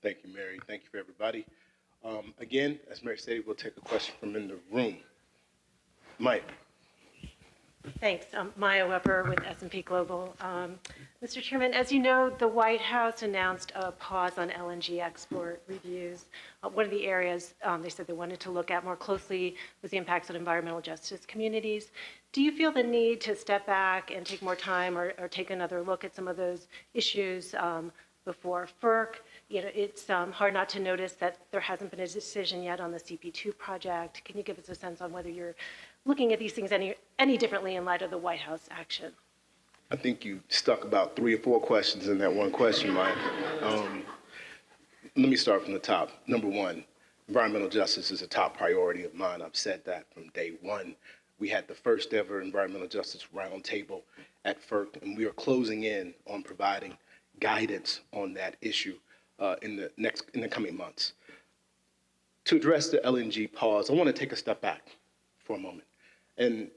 Thank you, Mary. Thank you for everybody. Again, as Mary said, we'll take a question from in the room. Mike. Thanks. Maya Weber with S&P Global. Mr. Chairman, as you know, the White House announced a pause on LNG export reviews. One of the areas they said they wanted to look at more closely was the impacts on environmental justice communities. Do you feel the need to step back and take more time or take another look at some of those issues before FERC? You know, it's hard not to notice that there hasn't been a decision yet on the CP2 project. Can you give us a sense on whether you're looking at these things any differently in light of the White House action? I think you stuck about 3 or 4 questions in that one question, Mike. Let me start from the top. Number one, environmental justice is a top priority of mine. I've said that from day one. We had the first ever environmental justice roundtable at FERC, and we are closing in on providing guidance on that issue in the coming months. To address the LNG pause, I want to take a step back for a moment. And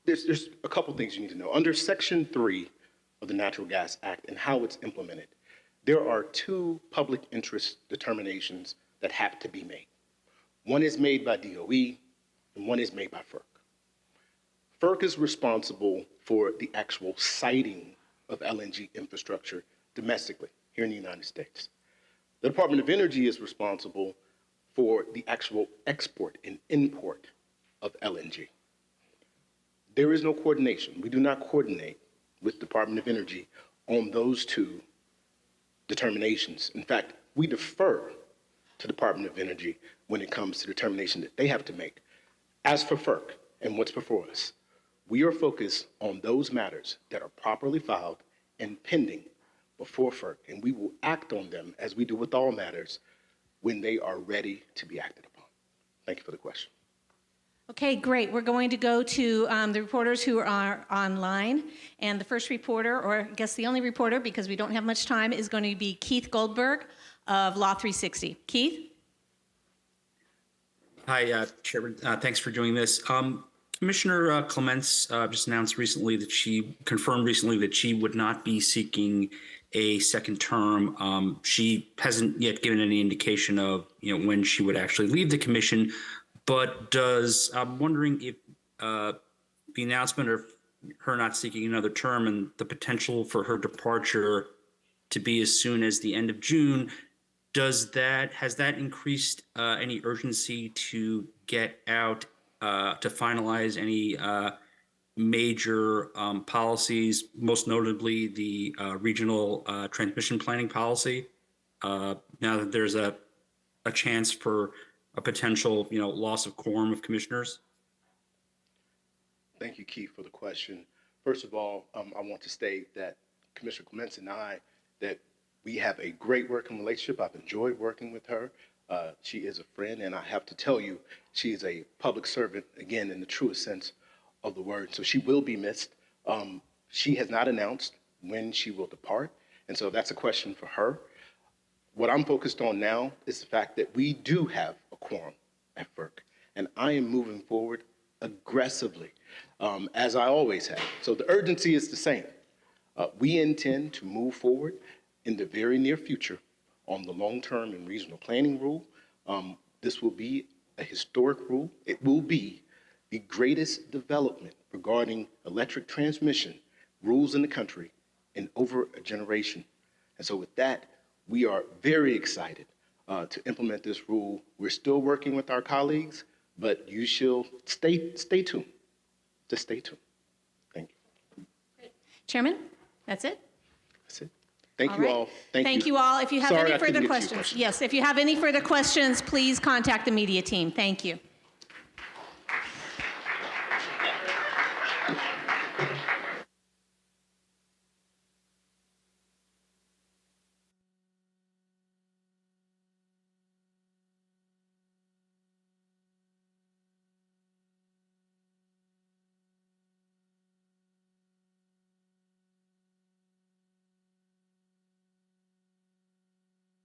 there's a couple things you need to know. Under Section 3 of the Natural Gas Act and how it's implemented, there are 2 public interest determinations that have to be made. One is made by DOE and one is made by FERC. FERC is responsible for the actual siting of LNG infrastructure domestically here in the United States. The Department of Energy is responsible for the actual export and import of LNG. There is no coordination. We do not coordinate with the Department of Energy on those 2 determinations. In fact, we defer to the Department of Energy when it comes to determination that they have to make. As for FERC and what's before us, we are focused on those matters that are properly filed and pending before FERC, and we will act on them as we do with all matters when they are ready to be acted upon. Thank you for the question. Okay, great. We're going to go to the reporters who are online. And the first reporter, or I guess the only reporter, because we don't have much time, is going to be Keith Goldberg of Law 360. Keith? Hi, Chairman. Thanks for doing this. Commissioner Clements just announced recently that she confirmed recently that she would not be seeking a second term. She hasn't yet given any indication of when she would actually leave the commission. But I'm wondering if the announcement of her not seeking another term and the potential for her departure to be as soon as the end of June, has that increased any urgency to get out to finalize any major policies, most notably the regional transmission planning policy, now that there's a chance for a potential, loss of quorum of commissioners? Thank you, Keith, for the question. First of all, I want to state that Commissioner Clements and I, that we have a great working relationship. I've enjoyed working with her. She is a friend, and I have to tell you, she is a public servant, again, in the truest sense of the word. So she will be missed. She has not announced when she will depart, and so that's a question for her. What I'm focused on now is the fact that we do have a quorum at FERC, and I am moving forward aggressively, as I always have. So the urgency is the same. We intend to move forward in the very near future on the long-term and regional planning rule. This will be a historic rule. It will be the greatest development regarding electric transmission rules in the country in over a generation. And so with that, we are very excited to implement this rule. We're still working with our colleagues, but you shall stay tuned. Just stay tuned. Thank you. Great. Chairman, that's it? That's it. Thank you all. Thank you all. If you have any further questions, yes, if you have any further questions, please contact the media team. Thank you.